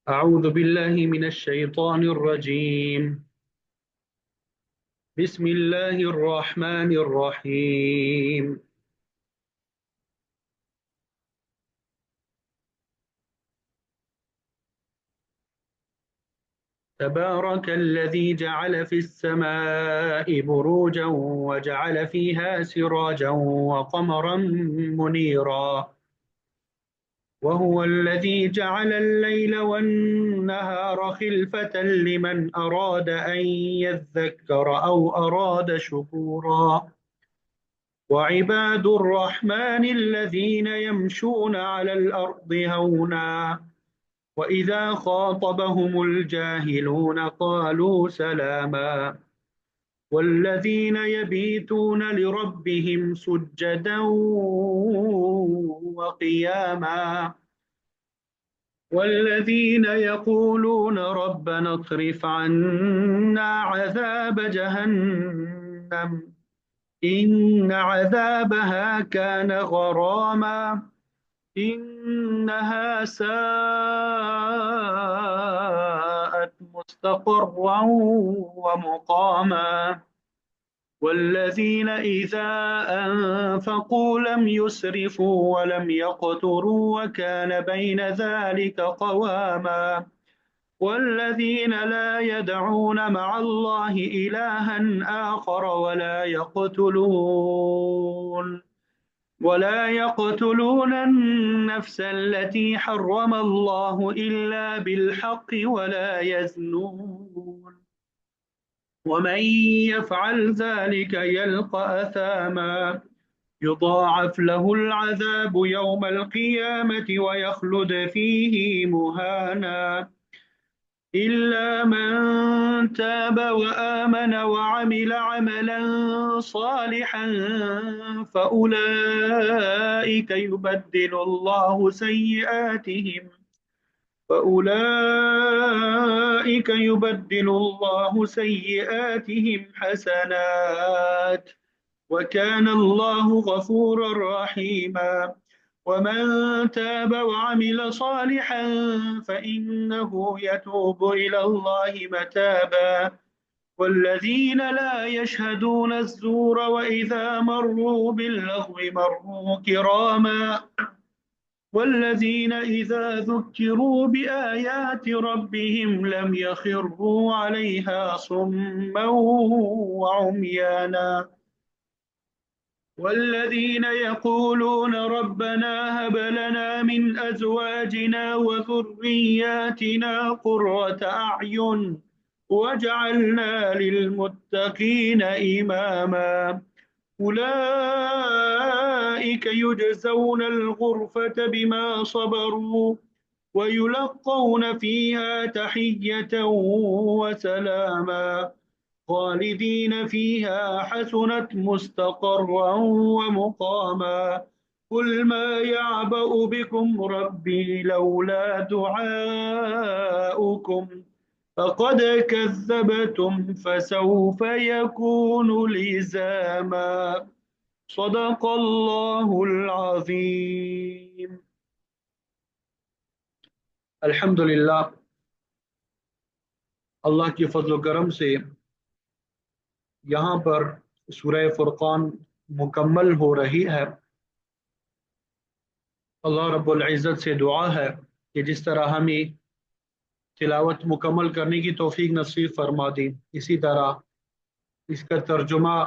أعوذ بالله من الشيطان الرجيم. بسم الله الرحمن الرحيم. تبارك الذي جعل في السماء بروجا وجعل فيها سراجا وقمرا منيرا، وهو الذي جعل الليل والنهار خلفة لمن أراد أن يذكر أو أراد شكورا. وعباد الرحمن الذين يمشون على الأرض هونا وإذا خاطبهم الجاهلون قالوا سلاما. والذين يبيتون لربهم سجدا وقياما، والذين يقولون ربنا اصرف عنا عذاب جهنم إن عذابها كان غراما إنها ساءت مستقرا ومقاما. والذين إذا أنفقوا لم يسرفوا ولم يقتروا وكان بين ذلك قواما. والذين لا يدعون مع الله إلها آخر ولا يقتلون النفس التي حرم الله إلا بالحق ولا يزنون، ومن يفعل ذلك يلقى أثاما يضاعف له العذاب يوم القيامة ويخلد فيه مهانا إلا من تاب وآمن وعمل عملا صالحا فأولئك يبدل الله سيئاتهم فأولئك يبدل الله سيئاتهم حسنات وكان الله غفورا رحيما. ومن تاب وعمل صالحا فإنه يتوب إلى الله متابا. والذين لا يشهدون الزور وإذا مروا باللغو مروا كراما. والذين إذا ذكروا بآيات ربهم لم يخروا عليها صما وعميانا. والذين يقولون ربنا هب لنا من أزواجنا وذرياتنا قرة أعين واجعلنا للمتقين إماما. أولئك يجزون الغرفة بما صبروا ويلقون فيها تحية وسلاما خالدين فيها حسنت مستقرا ومقاما. قل ما يعبأ بكم ربي لولا دعاؤكم فقد كذبتم فسوف يكون لزاما. صدق الله العظيم. الحمدللہ، اللہ کی فضل و کرم سے یہاں پر سورہ فرقان مکمل ہو رہی ہے۔ اللہ رب العزت سے دعا ہے کہ جس طرح ہمیں تلاوت مکمل کرنے کی توفیق نصیب فرما دی، اسی طرح اس کا ترجمہ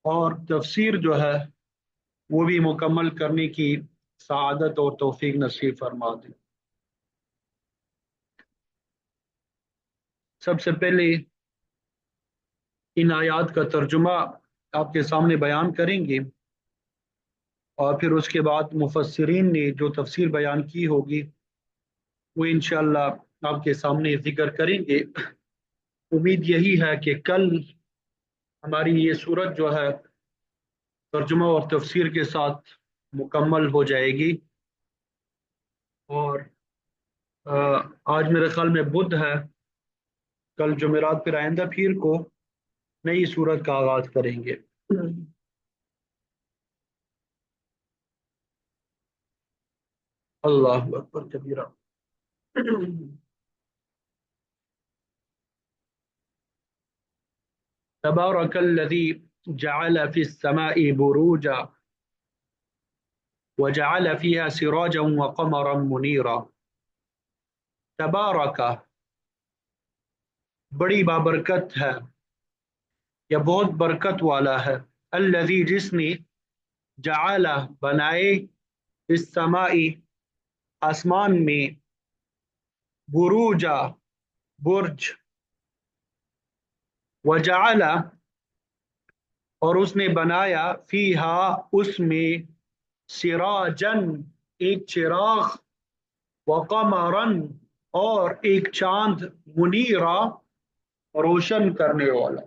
اور تفسیر جو ہے وہ بھی مکمل کرنے کی سعادت اور توفیق نصیب فرما دی۔ سب سے پہلے ان آیات کا ترجمہ آپ کے سامنے بیان کریں گے، اور پھر اس کے بعد مفسرین نے جو تفسیر بیان کی ہوگی وہ انشاءاللہ آپ کے سامنے ذکر کریں گے۔ امید یہی ہے کہ کل ہماری یہ سورت جو ہے ترجمہ اور تفسیر کے ساتھ مکمل ہو جائے گی، اور آج میرے خیال میں بدھ ہے، کل جمعرات پھر آئندہ پیر کو نئی سورت کا آغاز کریں گے۔ اللہ اکبر کبیرہ۔ تبارك الذي جعل في السماء بروجا وجعل فيها سراجا وقمرا منيرا. تبارک، بڑی بابرکت ہے یا بہت برکت والا ہے، الذی جس نے، جعل بنائے، السماء آسمان میں، بروجا برج، وجعل اور اس نے بنایا، فیہا اس میں، سراجن ایک چراغ، وقمرن اور ایک چاند، منیرا روشن کرنے والا۔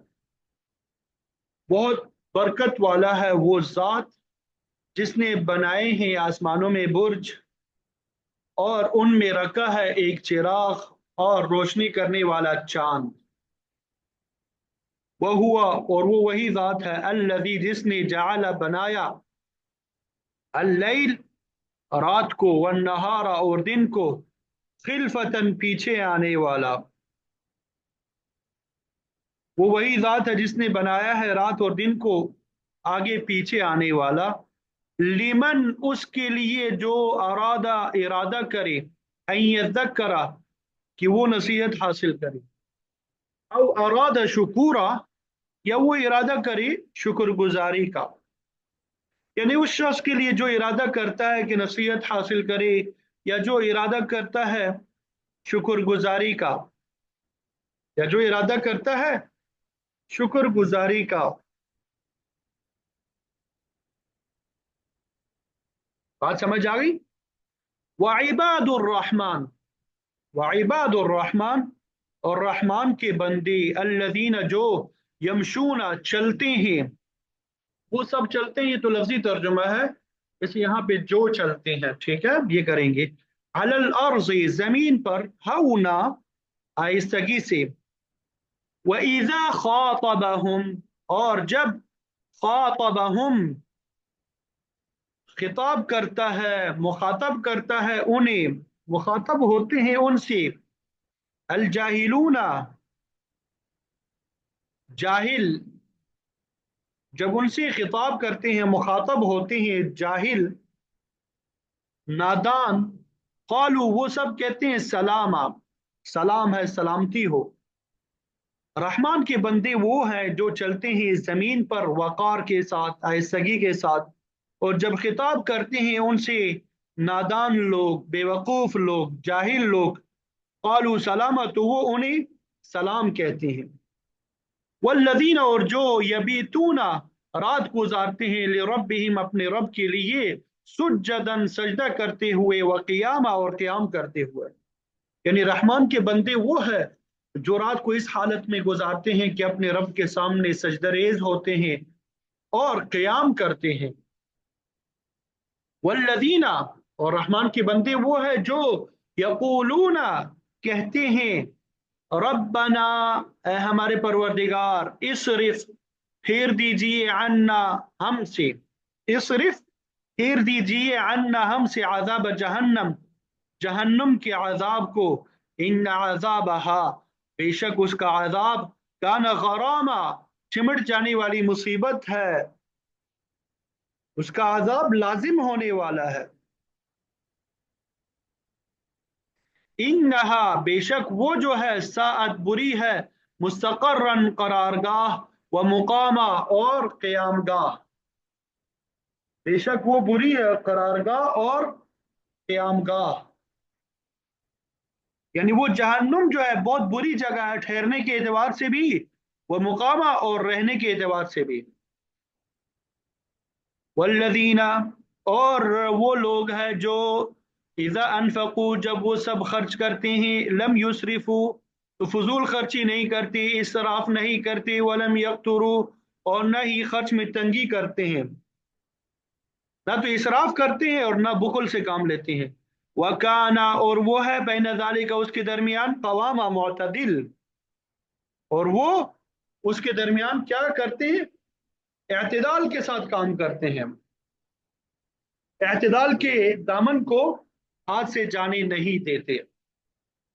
بہت برکت والا ہے وہ ذات جس نے بنائے ہیں آسمانوں میں برج اور ان میں رکھا ہے ایک چراغ اور روشنی کرنے والا چاند۔ وہ ہوا اور وہ وہی ذات ہے، الذی جس نے، جعل بنایا، اللیل رات کو، والنہار اور دن کو، خلفتاً پیچھے آنے والا۔ وہ وہی ذات ہے جس نے بنایا ہے رات اور دن کو آگے پیچھے آنے والا، لمن اس کے لیے جو ارادہ کرے، ان یذکر کہ وہ نصیحت حاصل کرے، او ارادہ شکورا یا وہ ارادہ کرے شکر گزاری کا، یعنی اس شخص کے لیے جو ارادہ کرتا ہے کہ نصیحت حاصل کرے یا جو ارادہ کرتا ہے شکر گزاری کا، یا جو ارادہ کرتا ہے شکر گزاری کا۔ بات سمجھ آ گئی؟ وعباد الرحمن، وعباد الرحمن اور رحمان کے بندے، الذین جو، یمشون چلتے ہیں، وہ سب چلتے ہیں، تو لفظی ترجمہ ہے، اس یہاں پہ جو چلتے ہیں، ٹھیک ہے یہ کریں گے، علی الارض زمین پر، ہونا آہستگی سے، وَإِذَا خَاطَبَهُمْ اور جب، خاطبہم خطاب کرتا ہے، مخاطب کرتا ہے انہیں، مخاطب ہوتے ہیں ان سے، الجاہلون جاہل، جب ان سے خطاب کرتے ہیں، مخاطب ہوتے ہیں جاہل، نادان، قالو وہ سب کہتے ہیں، سلام، سلام ہے، سلامتی ہو۔ رحمان کے بندے وہ ہیں جو چلتے ہیں زمین پر وقار کے ساتھ، آہستگی کے ساتھ، اور جب خطاب کرتے ہیں ان سے نادان لوگ، بے وقوف لوگ، جاہل لوگ، قالو سلامہ تو وہ انہیں سلام کہتے ہیں۔ والذین اور جو، یبیتون رات گزارتے ہیں، لربہم اپنے رب کے لیے، سجدن سجدہ کرتے ہوئے، وقیاما اور قیام کرتے ہوئے، یعنی رحمان کے بندے وہ ہے جو رات کو اس حالت میں گزارتے ہیں کہ اپنے رب کے سامنے سجدہ ریز ہوتے ہیں اور قیام کرتے ہیں۔ والذین اور رحمان کے بندے وہ ہے جو، یقولون کہتے ہیں، ربنا اے ہمارے پروردگار، اصرف پھیر دیجئے، عنا ہم سے، اصرف پھیر دیجئے، عنا ہم سے، عذاب جہنم جہنم کے عذاب کو، ان عذابہا بے شک اس کا عذاب، کان غراما چمٹ جانے والی مصیبت ہے، اس کا عذاب لازم ہونے والا ہے۔ انہا بے شک وہ جو ہے، ساعت بری ہے، مستقرن قرارگاہ، و مقامہ اور قیام گاہ، بے شک وہ بری ہے قرارگاہ اور قیام گاہ، یعنی وہ جہنم جو ہے بہت بری جگہ ہے ٹھہرنے کے اعتبار سے بھی، وہ مقامہ اور رہنے کے اعتبار سے بھی۔ والذین اور وہ لوگ ہیں جو، اذا انفقوا جب وہ سب خرچ کرتے ہیں، لم یسرفوا تو فضول خرچی نہیں کرتے، اسراف نہیں کرتے، ولم یقتروا اور نہ ہی خرچ میں تنگی کرتے ہیں، نہ تو اسراف کرتے ہیں اور نہ بخل سے کام لیتے ہیں، وکانا اور وہ ہے، بین ذالک اس کے درمیان، قواما معتدل، اور وہ اس کے درمیان کیا کرتے ہیں، اعتدال کے ساتھ کام کرتے ہیں، اعتدال کے دامن کو ہاتھ سے جانے نہیں دیتے۔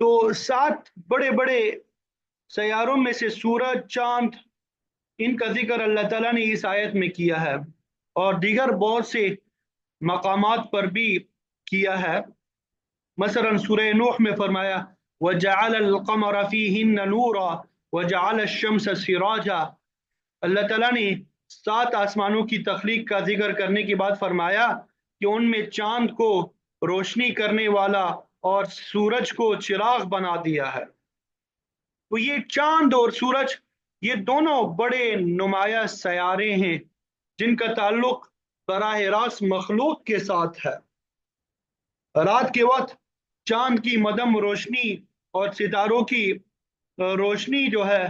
تو 7 بڑے بڑے سیاروں میں سے سورج، چاند، ان کا ذکر اللہ تعالیٰ نے اس آیت میں کیا ہے، اور دیگر بہت سے مقامات پر بھی کیا ہے۔ مثلا سورہ نوح میں فرمایا وَجَعَلَ الْقَمَرَ فِيهِنَّ نُورًا وَجَعَلَ الشَّمْسَ سِرَاجًا۔ اللہ تعالیٰ نے 7 آسمانوں کی تخلیق کا ذکر کرنے کے بعد فرمایا کہ ان میں چاند کو روشنی کرنے والا اور سورج کو چراغ بنا دیا ہے۔ تو یہ چاند اور سورج، یہ دونوں بڑے نمایاں سیارے ہیں جن کا تعلق براہ راست مخلوق کے ساتھ ہے۔ رات کے وقت چاند کی مدم روشنی اور ستاروں کی روشنی جو ہے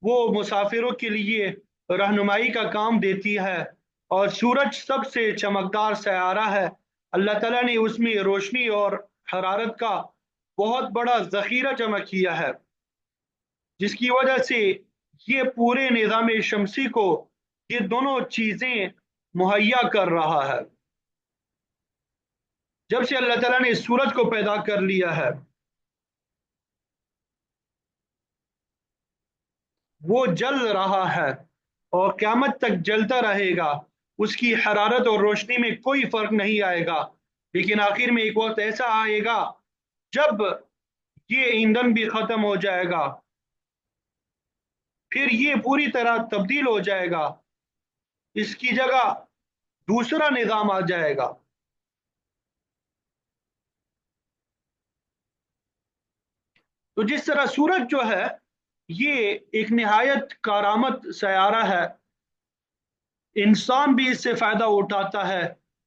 وہ مسافروں کے لیے رہنمائی کا کام دیتی ہے، اور سورج سب سے چمکدار سیارہ ہے۔ اللہ تعالیٰ نے اس میں روشنی اور حرارت کا بہت بڑا ذخیرہ جمع کیا ہے، جس کی وجہ سے یہ پورے نظام شمسی کو یہ دونوں چیزیں مہیا کر رہا ہے۔ جب سے اللہ تعالیٰ نے سورج کو پیدا کر لیا ہے، وہ جل رہا ہے اور قیامت تک جلتا رہے گا، اس کی حرارت اور روشنی میں کوئی فرق نہیں آئے گا، لیکن آخر میں ایک وقت ایسا آئے گا جب یہ ایندھن بھی ختم ہو جائے گا، پھر یہ پوری طرح تبدیل ہو جائے گا، اس کی جگہ دوسرا نظام آ جائے گا۔ تو جس طرح سورج جو ہے یہ ایک نہایت کارآمد سیارہ ہے، انسان بھی اس سے فائدہ اٹھاتا ہے،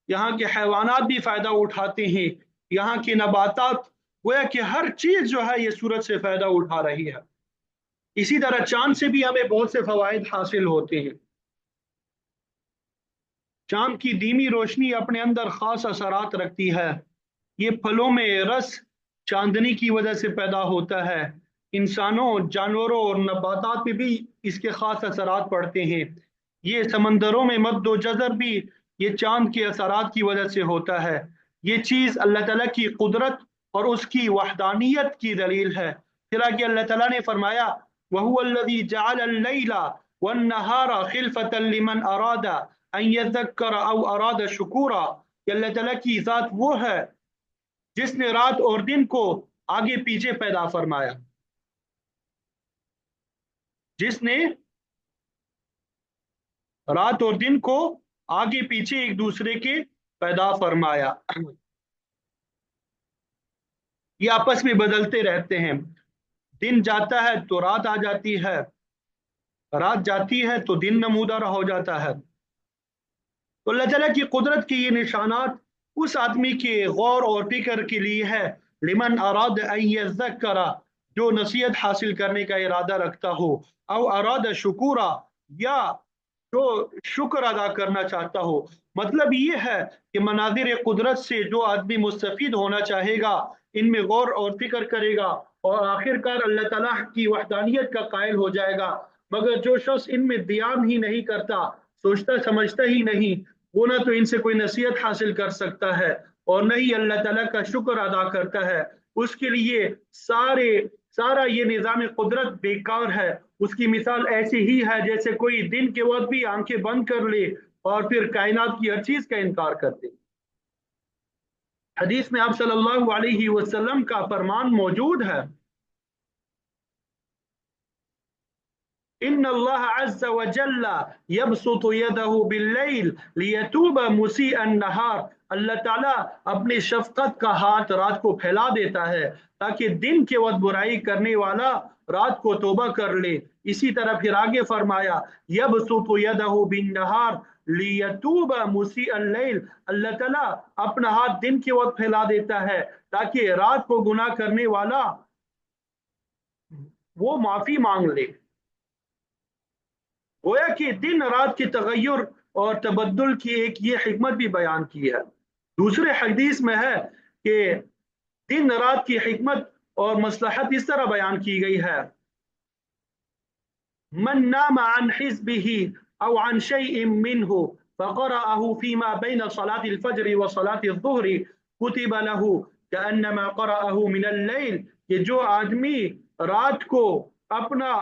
یہاں کے حیوانات بھی فائدہ اٹھاتے ہیں، یہاں کی نباتات، گویا کہ ہر چیز جو ہے یہ سورج سے فائدہ اٹھا رہی ہے۔ اسی طرح چاند سے بھی ہمیں بہت سے فوائد حاصل ہوتے ہیں۔ چاند کی دھیمی روشنی اپنے اندر خاص اثرات رکھتی ہے۔ یہ پھلوں میں رس چاندنی کی وجہ سے پیدا ہوتا ہے، انسانوں، جانوروں اور نباتات پہ بھی اس کے خاص اثرات پڑتے ہیں۔ یہ سمندروں میں مد و جزر بھی یہ چاند کے اثرات کی وجہ سے ہوتا ہے۔ یہ چیز اللہ تعالیٰ کی قدرت اور اس کی وحدانیت کی دلیل ہے۔ پھر آگے اللہ تعالیٰ نے فرمایا وَهُوَ الَّذِي جَعَلَ اللَّيْلَ وَالنَّهَارَ خِلْفَةً لِمَنْ أَرَادَ أَنْ يَذَّكَّرَ أَوْ أَرَادَ شُكُورًا۔ کہ اللہ تعالیٰ کی ذات وہ ہے جس نے رات اور دن کو آگے پیچھے پیدا فرمایا، جس نے رات اور دن کو آگے پیچھے ایک دوسرے کے پیدا فرمایا۔ یہ آپس میں بدلتے رہتے ہیں، دن جاتا ہے تو رات آ جاتی ہے، رات جاتی ہے تو دن نمودار ہو جاتا ہے۔ تو اللہ تعالیٰ کی قدرت کی یہ نشانات اس آدمی کے غور اور فکر کے لیے ہے، لمن اراد ان یذکر، جو نصیحت حاصل کرنے کا ارادہ رکھتا ہو، او اراد شکورا، یا جو شکر ادا کرنا چاہتا ہو۔ مطلب یہ ہے کہ مناظر قدرت سے جو آدمی مستفید ہونا چاہے گا، ان میں غور اور فکر کرے گا اور آخر کار اللہ تعالیٰ کی وحدانیت کا قائل ہو جائے گا۔ مگر جو شخص ان میں دھیان ہی نہیں کرتا، سوچتا سمجھتا ہی نہیں، وہ نہ تو ان سے کوئی نصیحت حاصل کر سکتا ہے اور نہ ہی اللہ تعالیٰ کا شکر ادا کرتا ہے، اس کے لیے سارا یہ نظام قدرت بیکار ہے۔ اس کی مثال ایسی ہی ہے جیسے کوئی دن کے وقت بھی آنکھیں بند کر لے اور پھر کائنات کی ہر چیز کا انکار کر دے۔ حدیث میں آپ صلی اللہ علیہ وسلم کا فرمان موجود ہے، ان اللہ عز وجل یبسط یدہ باللیل لیتوب مسیء النہار۔ اللہ تعالیٰ اپنی شفقت کا ہاتھ رات کو پھیلا دیتا ہے تاکہ دن کے وقت برائی کرنے والا رات کو توبہ کر لے۔ اسی طرح پھر آگے فرمایا یبسط یدہ بالنہار لیتوب مسیء اللیل، اللہ تعالیٰ اپنا ہاتھ دن کے وقت پھیلا دیتا ہے تاکہ رات کو گناہ کرنے والا وہ معافی مانگ لے۔ گویا کہ دن رات کے تغیر اور تبدل کی ایک یہ حکمت بھی بیان کی ہے۔ دوسرے حدیث میں ہے کہ دن رات کی حکمت اور مصلحت اس طرح بیان کی گئی ہے، من نام عن حزبه او عن شيء منه فقرأه فيما بين صلاة الفجر وصلاة الظهر كتب له كأنما قرأه من الليل کہ جو آدمی رات کو اپنا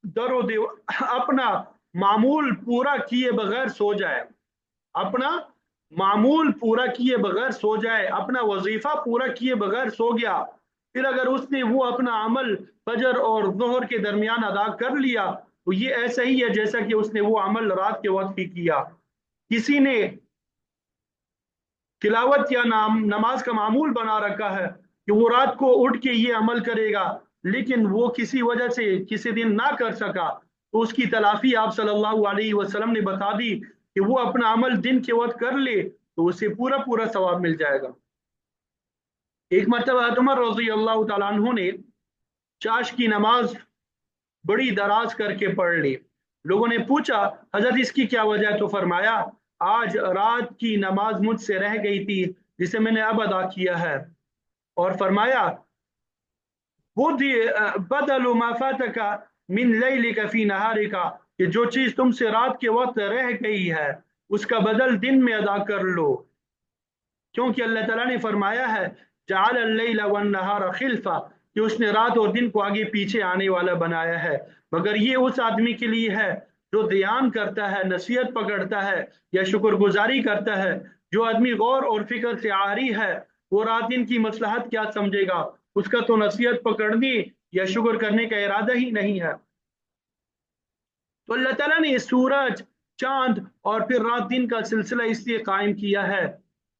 اپنا معمول پورا کیے بغیر سو جائے، اپنا معمول پورا کیے بغیر سو جائے، اپنا وظیفہ پورا کیے بغیر سو گیا، پھر اگر اس نے وہ اپنا عمل فجر اور ظہر کے درمیان ادا کر لیا تو یہ ایسا ہی ہے جیسا کہ اس نے وہ عمل رات کے وقت ہی کیا۔ کسی نے تلاوت یا نماز کا معمول بنا رکھا ہے کہ وہ رات کو اٹھ کے یہ عمل کرے گا، لیکن وہ کسی وجہ سے کسی دن نہ کر سکا تو اس کی تلافی آپ صلی اللہ علیہ وسلم نے بتا دی کہ وہ اپنا عمل دن کے وقت کر لے تو اسے پورا پورا ثواب مل جائے گا۔ ایک مرتبہ عمر رضی اللہ تعالیٰ عنہ نے چاش کی نماز بڑی دراز کر کے پڑھ لی۔ لوگوں نے پوچھا حضرت اس کی کیا وجہ ہے؟ تو فرمایا آج رات کی نماز مجھ سے رہ گئی تھی جسے میں نے اب ادا کیا ہے، اور فرمایا بدل ما فاتک من لیلک فی نہارک، کہ جو چیز تم سے رات کے وقت رہ گئی ہے اس کا بدل دن میں ادا کر لو، کیونکہ اللہ تعالیٰ نے فرمایا ہے جعل اللیل والنہار خلفا، کہ اس نے رات اور دن کو آگے پیچھے آنے والا بنایا ہے، مگر یہ اس آدمی کے لیے ہے جو دھیان کرتا ہے، نصیحت پکڑتا ہے یا شکر گزاری کرتا ہے۔ جو آدمی غور اور فکر سے عاری ہے وہ رات دن کی مصلحت کیا سمجھے گا، اس کا تو نصیحت پکڑنے یا شکر کرنے کا ارادہ ہی نہیں ہے۔ تو اللہ تعالیٰ نے سورج، چاند اور پھر رات دن کا سلسلہ اس لیے قائم کیا ہے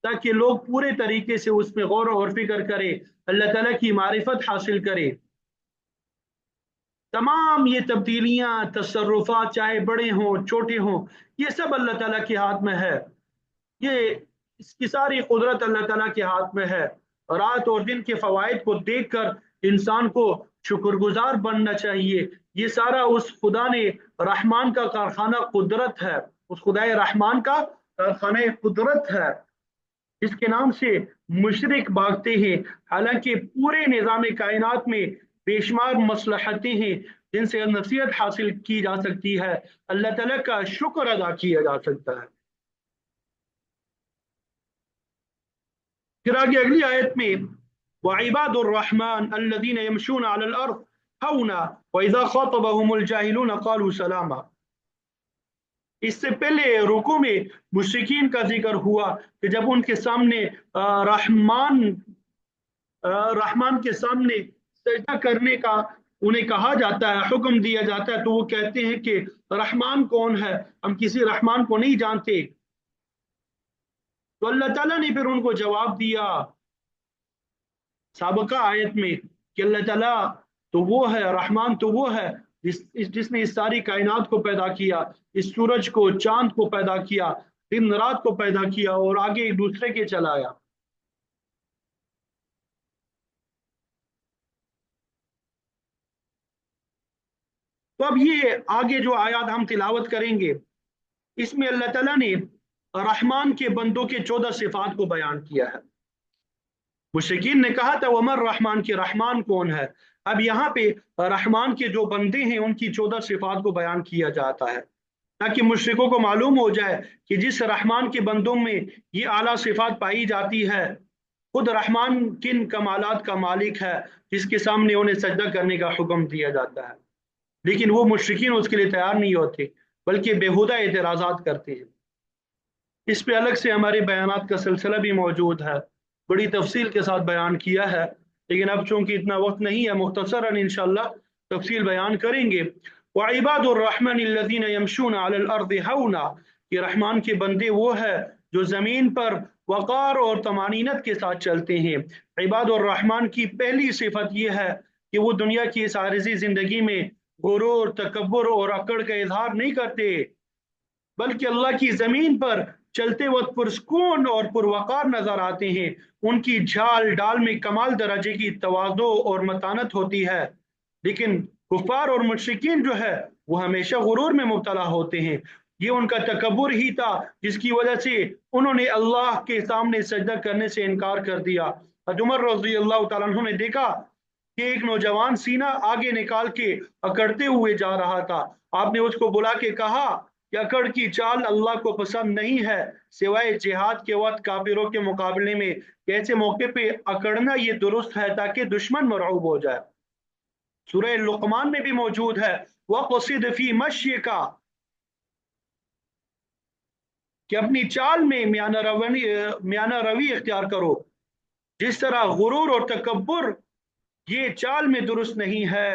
تاکہ لوگ پورے طریقے سے اس میں غور اور فکر کرے، اللہ تعالیٰ کی معرفت حاصل کرے۔ تمام یہ تبدیلیاں، تصرفات چاہے بڑے ہوں چھوٹے ہوں، یہ سب اللہ تعالیٰ کے ہاتھ میں ہے، یہ اس کی ساری قدرت اللہ تعالیٰ کے ہاتھ میں ہے۔ رات اور دن کے فوائد کو دیکھ کر انسان کو شکر گزار بننا چاہیے۔ یہ سارا اس خدا نے رحمان کا کارخانہ قدرت ہے، اس خدائے رحمان کا کارخانہ قدرت ہے جس کے نام سے مشرک بھاگتے ہیں، حالانکہ پورے نظام کائنات میں بے شمار مصلحتیں ہیں جن سے نصیحت حاصل کی جا سکتی ہے، اللہ تعالیٰ کا شکر ادا کیا جا سکتا ہے۔ پھر آگے اگلی آیت میں وعباد الرحمن الذین یمشون علی الارض ہونا واذا خاطبهم الجاہلون قالوا سلاما۔ اس سے پہلے رکوع میں مشرکین کا ذکر ہوا کہ جب ان کے سامنے رحمان کے سامنے سجدہ کرنے کا انہیں کہا جاتا ہے، حکم دیا جاتا ہے، تو وہ کہتے ہیں کہ رحمان کون ہے، ہم کسی رحمان کو نہیں جانتے۔ تو اللہ تعالیٰ نے پھر ان کو جواب دیا سابقہ آیت میں کہ اللہ تعالیٰ تو وہ ہے، رحمان تو وہ ہے جس نے اس ساری کائنات کو پیدا کیا، اس سورج کو، چاند کو پیدا کیا، دن رات کو پیدا کیا اور آگے ایک دوسرے کے چلایا۔ تو اب یہ آگے جو آیات ہم تلاوت کریں گے اس میں اللہ تعالیٰ نے رحمان کے بندوں کے 14 صفات کو بیان کیا ہے۔ مشرکین نے کہا تھا ومر رحمان، کے رحمان کون ہے؟ اب یہاں پہ رحمان کے جو بندے ہیں ان کی 14 صفات کو بیان کیا جاتا ہے تاکہ مشرکوں کو معلوم ہو جائے کہ جس رحمان کے بندوں میں یہ اعلیٰ صفات پائی جاتی ہے، خود رحمان کن کمالات کا مالک ہے جس کے سامنے انہیں سجدہ کرنے کا حکم دیا جاتا ہے، لیکن وہ مشرکین اس کے لیے تیار نہیں ہوتے بلکہ بےہودہ اعتراضات کرتے ہیں۔ اس پہ الگ سے ہمارے بیانات کا سلسلہ بھی موجود ہے، بڑی تفصیل کے ساتھ بیان کیا ہے، لیکن اب چونکہ اتنا وقت نہیں ہے مختصراً انشاءاللہ تفصیل بیان کریں گے۔ وعباد الرحمن الذین یمشون علی الارض ہونا، کہ رحمان کے بندے وہ ہے جو زمین پر وقار اور طمانینت کے ساتھ چلتے ہیں۔ عباد الرحمن کی پہلی صفت یہ ہے کہ وہ دنیا کی اس عارضی زندگی میں غرور، تکبر اور اکڑ کا اظہار نہیں کرتے، بلکہ اللہ کی زمین پر چلتے وقت پرسکون اور پروقار نظر آتے ہیں۔ ان کی جھال ڈال میں کمال درجے کی تواضع اور متانت ہوتی ہے، لیکن کفار اور مشرکین جو ہے وہ ہمیشہ غرور میں مبتلا ہوتے ہیں۔ یہ ان کا تکبر ہی تھا جس کی وجہ سے انہوں نے اللہ کے سامنے سجدہ کرنے سے انکار کر دیا۔ عمر رضی اللہ تعالیٰ عنہ نے دیکھا کہ ایک نوجوان سینہ آگے نکال کے اکڑتے ہوئے جا رہا تھا، آپ نے اس کو بلا کے کہا کہ اکڑ کی چال اللہ کو پسند نہیں ہے سوائے جہاد کے وقت کافروں کے مقابلے میں، ایسے موقع پہ اکڑنا یہ درست ہے تاکہ دشمن مرعوب ہو جائے۔ سورہ لقمان میں بھی موجود ہے وَقْصِدْ فِي مَشْيِكَ، کہ اپنی چال میں میانہ روی اختیار کرو، جس طرح غرور اور تکبر یہ چال میں درست نہیں ہے،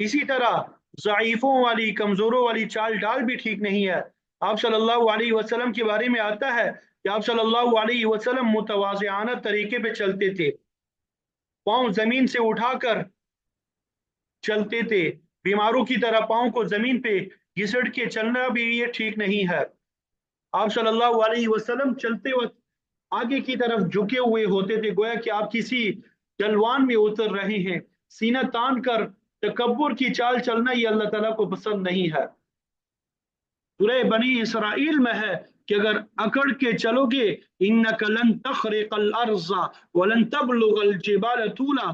اسی طرح ضعیفوں والی کمزوروں والی چال ڈال بھی ٹھیک نہیں ہے۔ آپ صلی اللہ علیہ وسلم کے بارے میں آتا ہے کہ آپ صلی اللہ علیہ وسلم متواضعانہ طریقے پہ چلتے تھے، پاؤں زمین سے اٹھا کر چلتے تھے، بیماروں کی طرح پاؤں کو زمین پہ گھسڑ کے چلنا بھی یہ ٹھیک نہیں ہے۔ آپ صلی اللہ علیہ وسلم چلتے وقت آگے کی طرف جھکے ہوئے ہوتے تھے، گویا کہ آپ کسی ڈلوان میں اتر رہے ہیں۔ سینہ تان کر تکبر کی چال چلنا یہ اللہ تعالیٰ کو پسند نہیں ہے۔ سورہ بنی اسرائیل میں ہے کہ اگر اکڑ کے چلو گے اِنَّكَ لَن تَخْرِقَ الْأَرْضَ وَلَن تَبْلُغَ الْجِبَالَ طُولًا،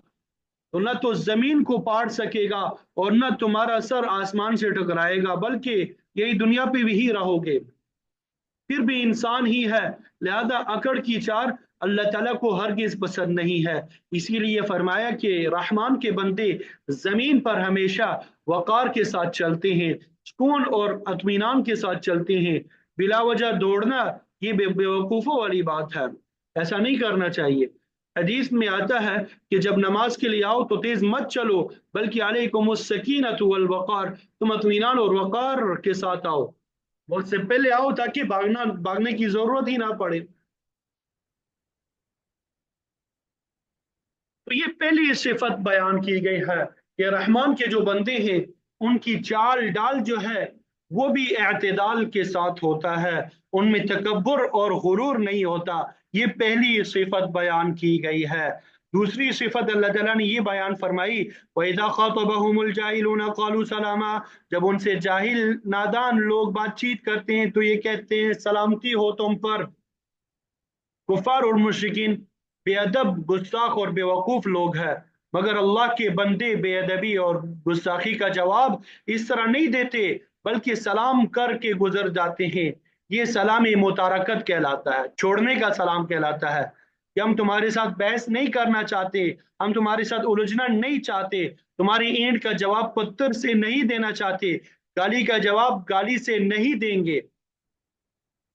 تو نہ تو زمین کو پاڑ سکے گا اور نہ تمہارا سر آسمان سے ٹکرائے گا، بلکہ یہی دنیا پہ بھی ہی رہو گے، پھر بھی انسان ہی ہے، لہذا اکڑ کی چار اللہ تعالیٰ کو ہرگز پسند نہیں ہے۔ اسی لیے فرمایا کہ رحمان کے بندے زمین پر ہمیشہ وقار کے ساتھ چلتے ہیں، سکون اور اطمینان کے ساتھ چلتے ہیں۔ بلا وجہ دوڑنا یہ بے وقوفوں والی بات ہے، ایسا نہیں کرنا چاہیے۔ حدیث میں آتا ہے کہ جب نماز کے لیے آؤ تو تیز مت چلو، بلکہ علیکم السکینۃ والوقار، تم اطمینان اور وقار کے ساتھ آؤ، وقت سے پہلے آؤ تاکہ بھاگنے کی ضرورت ہی نہ پڑے۔ تو یہ پہلی صفت بیان کی گئی ہے کہ رحمان کے جو بندے ہیں ان کی چال ڈال جو ہے وہ بھی اعتدال کے ساتھ ہوتا ہے، ان میں تکبر اور غرور نہیں ہوتا، یہ پہلی صفت بیان کی گئی ہے۔ دوسری صفت اللہ تعالیٰ نے یہ بیان فرمائی وَإِذَا خَاطَبَهُمُ الْجَاهِلُونَ قَالُوا سَلَامًا، جب ان سے جاہل نادان لوگ بات چیت کرتے ہیں تو یہ کہتے ہیں سلامتی ہو تم پر۔ کفار اور مشرکین بے ادب، گستاخ اور بے وقوف لوگ ہیں، مگر اللہ کے بندے بے ادبی اور گستاخی کا جواب اس طرح نہیں دیتے بلکہ سلام کر کے گزر جاتے ہیں۔ یہ سلام متارکت کہلاتا ہے، چھوڑنے کا سلام کہلاتا ہے، کہ ہم تمہارے ساتھ بحث نہیں کرنا چاہتے، ہم تمہارے ساتھ الجھنا نہیں چاہتے، تمہاری اینٹ کا جواب پتھر سے نہیں دینا چاہتے، گالی کا جواب گالی سے نہیں دیں گے،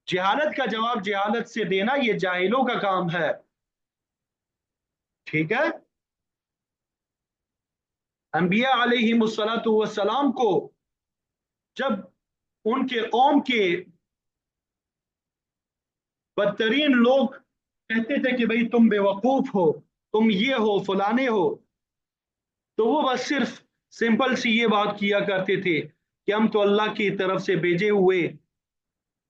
جہالت کا جواب جہالت سے دینا یہ جاہلوں کا کام ہے، ٹھیک ہے۔ انبیاء علیہ السلام کو جب ان کے قوم کے بدترین لوگ کہتے تھے کہ بھئی تم بے وقوف ہو، تم یہ ہو فلانے ہو، تو وہ بس صرف سمپل سی یہ بات کیا کرتے تھے کہ ہم تو اللہ کی طرف سے بھیجے ہوئے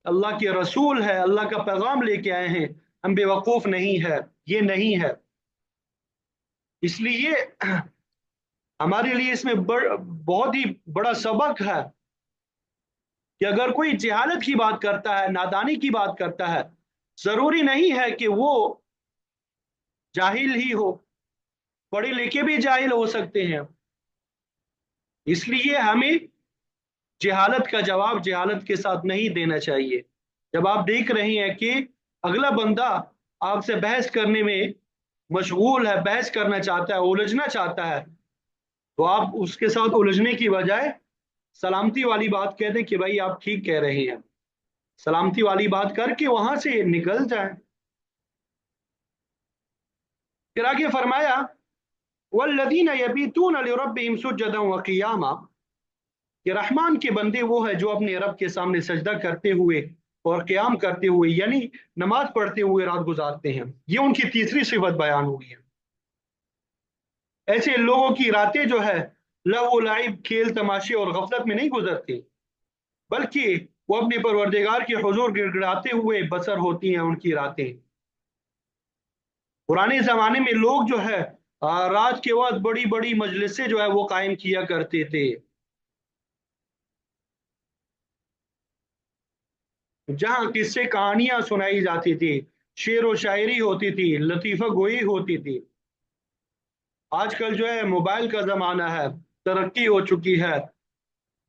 اللہ کے رسول ہے، اللہ کا پیغام لے کے آئے ہیں، ہم بے وقوف نہیں ہے، یہ نہیں ہے۔ اس لیے ہمارے لیے اس میں بہت ہی بڑا سبق ہے کہ اگر کوئی جہالت کی بات کرتا ہے، نادانی کی بات کرتا ہے، ضروری نہیں ہے کہ وہ جاہل ہی ہو، پڑھے لکھے بھی جاہل ہو سکتے ہیں۔ اس لیے ہمیں جہالت کا جواب جہالت کے ساتھ نہیں دینا چاہیے۔ جب آپ دیکھ رہے ہیں کہ اگلا بندہ آپ سے بحث کرنے میں مشغول ہے، بحث کرنا چاہتا ہے، الجھنا چاہتا ہے، تو آپ اس کے ساتھ الجھنے کی بجائے سلامتی والی بات کہہ دیں کہ بھائی آپ ٹھیک کہہ رہے ہیں، سلامتی والی بات کر کے وہاں سے نکل جائیں۔ پھر آگے فرمایا وَالَّذِينَ يَبِيتُونَ لِرَبِّهِمْ سُجَّدًا وَقِيَامًا، کہ رحمان کے بندے وہ ہے جو اپنے رب کے سامنے سجدہ کرتے ہوئے اور قیام کرتے ہوئے یعنی نماز پڑھتے ہوئے رات گزارتے ہیں، یہ ان کی تیسری صفت بیان ہوئی ہے۔ ایسے لوگوں کی راتیں جو ہے لہو و لعب، کھیل تماشے اور غفلت میں نہیں گزرتی، بلکہ وہ اپنے پروردگار کے حضور گڑ گڑاتے ہوئے بسر ہوتی ہیں ان کی راتیں۔ پرانے زمانے میں لوگ جو ہے رات کے وقت بڑی بڑی مجلسیں جو ہے وہ قائم کیا کرتے تھے، جہاں قصے کہانیاں سنائی جاتی تھی، شعر و شاعری ہوتی تھی، لطیفہ گوئی ہوتی تھی۔ آج کل جو ہے موبائل کا زمانہ ہے، ترقی ہو چکی ہے،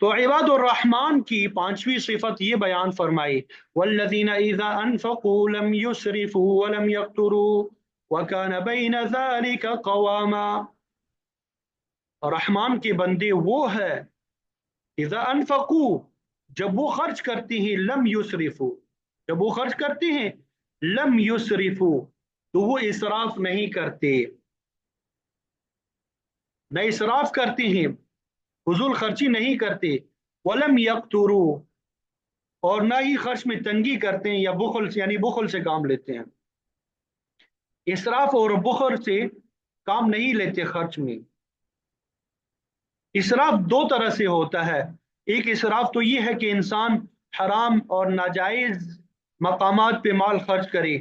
تو عباد الرحمن کی پانچویں صفت یہ بیان فرمائی، والذین اذا انفقوا لم یسرفوا ولم یقتروا وکان بین ذلک قواما۔ رحمان کے بندے وہ ہے، اذا انفقوا، جب وہ خرچ کرتے ہیں، لم یسرفوا، جب وہ خرچ کرتے ہیں، لم یسرفوا، تو وہ اسراف نہیں کرتے، نہ اسراف کرتے ہیں، فضول خرچی نہیں کرتے، ولم یقتروا، اور نہ ہی خرچ میں تنگی کرتے ہیں یا بخل سے، یعنی بخل سے کام لیتے ہیں۔ اسراف اور بخل سے کام نہیں لیتے خرچ میں۔ اسراف دو طرح سے ہوتا ہے، ایک اسراف تو یہ ہے کہ انسان حرام اور ناجائز مقامات پہ مال خرچ کرے،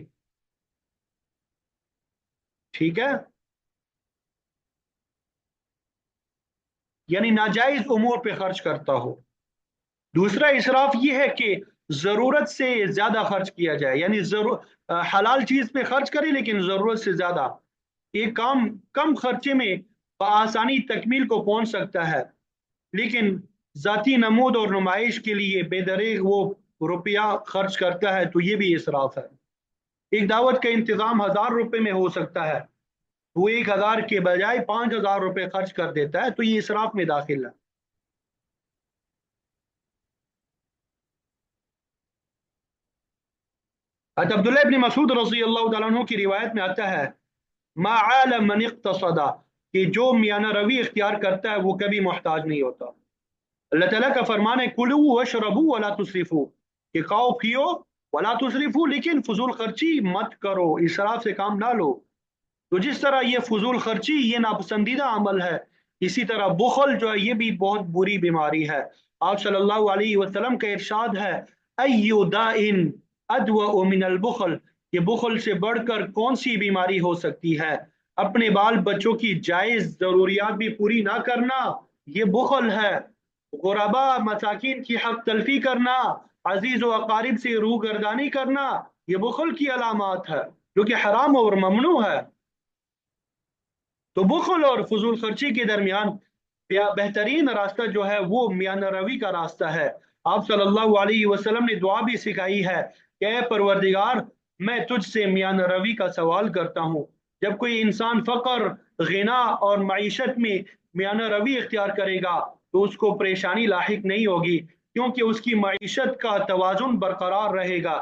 ٹھیک ہے، یعنی ناجائز امور پہ خرچ کرتا ہو۔ دوسرا اسراف یہ ہے کہ ضرورت سے زیادہ خرچ کیا جائے، یعنی حلال چیز پہ خرچ کرے لیکن ضرورت سے زیادہ، ایک کام کم خرچے میں بآسانی تکمیل کو پہنچ سکتا ہے، لیکن ذاتی نمود اور نمائش کے لیے بے دریغ وہ روپیہ خرچ کرتا ہے، تو یہ بھی اسراف ہے۔ ایک دعوت کا انتظام 1000 روپے میں ہو سکتا ہے، وہ 1000 کے بجائے 5000 روپے خرچ کر دیتا ہے، تو یہ اسراف میں داخل ہے۔ عبداللہ ابن مسعود رضی اللہ تعالیٰ عنہ کی روایت میں آتا ہے، ما عال من اقتصد، کہ جو میانہ روی اختیار کرتا ہے وہ کبھی محتاج نہیں ہوتا۔ اللہ تعالیٰ کا فرمان ہے، کلو وشربو ولا تسرفو، کہ کھاؤ پیو ولا تسرفو، لیکن فضول خرچی مت کرو، اسراف سے کام نہ لو۔ تو جس طرح یہ فضول خرچی یہ ناپسندیدہ عمل ہے، اسی طرح بخل جو ہے یہ بھی بہت بری بیماری ہے۔ آپ صلی اللہ علیہ وسلم کا ارشاد ہے، ایو دائن ادوأ من البخل، کہ بخل سے بڑھ کر کون سی بیماری ہو سکتی ہے؟ اپنے بال بچوں کی جائز ضروریات بھی پوری نہ کرنا یہ بخل ہے، غربا مساکین کی حق تلفی کرنا، عزیز و اقارب سے روگردانی کرنا، یہ بخل کی علامات ہے جو کہ حرام اور ممنوع ہے۔ تو بخل اور فضول خرچی کے درمیان بہترین راستہ جو ہے وہ میانہ روی کا راستہ ہے۔ آپ صلی اللہ علیہ وسلم نے دعا بھی سکھائی ہے کہ اے پروردگار، میں تجھ سے میانہ روی کا سوال کرتا ہوں۔ جب کوئی انسان فقر، غنا اور معیشت میں میانہ روی اختیار کرے گا تو اس کو پریشانی لاحق نہیں ہوگی، کیونکہ اس کی معیشت کا توازن برقرار رہے گا۔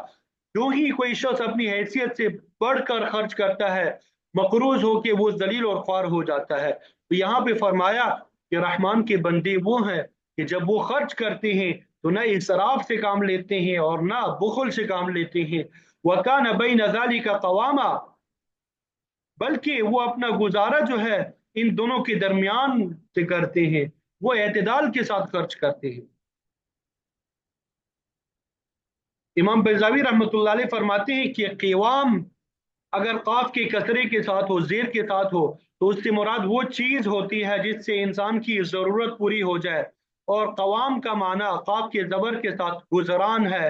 جو ہی کوئی شخص اپنی حیثیت سے بڑھ کر خرچ کرتا ہے، مقروض ہو کے وہ ذلیل اور خوار ہو جاتا ہے۔ تو یہاں پہ فرمایا کہ رحمان کے بندے وہ ہیں کہ جب وہ خرچ کرتے ہیں تو نہ اسراف سے کام لیتے ہیں اور نہ بخل سے کام لیتے ہیں، وَكَانَ بَيْنَ ذَلِكَ قَوَامًا، بلکہ وہ اپنا گزارا جو ہے ان دونوں کے درمیان سے کرتے ہیں، وہ اعتدال کے ساتھ خرچ کرتے ہیں۔ امام بیضاوی رحمۃ اللہ علیہ فرماتے ہیں کہ قوام اگر قاف کے کسرے کے ساتھ ہو، زیر کے ساتھ ہو، تو اس سے مراد وہ چیز ہوتی ہے جس سے انسان کی ضرورت پوری ہو جائے، اور قوام کا معنی قاف کے زبر کے ساتھ گزران ہے۔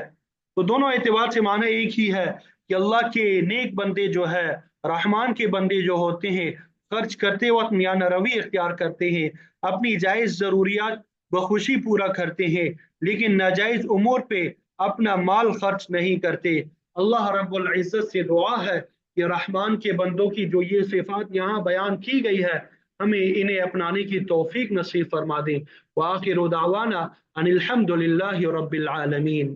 تو دونوں اعتبار سے معنی ایک ہی ہے کہ اللہ کے نیک بندے جو ہے، رحمان کے بندے جو ہوتے ہیں، خرچ کرتے وقت میانہ روی اختیار کرتے ہیں، اپنی جائز ضروریات بخوشی پورا کرتے ہیں، لیکن ناجائز امور پہ اپنا مال خرچ نہیں کرتے۔ اللہ رب العزت سے دعا ہے کہ رحمان کے بندوں کی جو یہ صفات یہاں بیان کی گئی ہے، ہمیں انہیں اپنانے کی توفیق نصیب فرما دیں۔ وآخر دعوانا ان الحمد للہ رب العالمین۔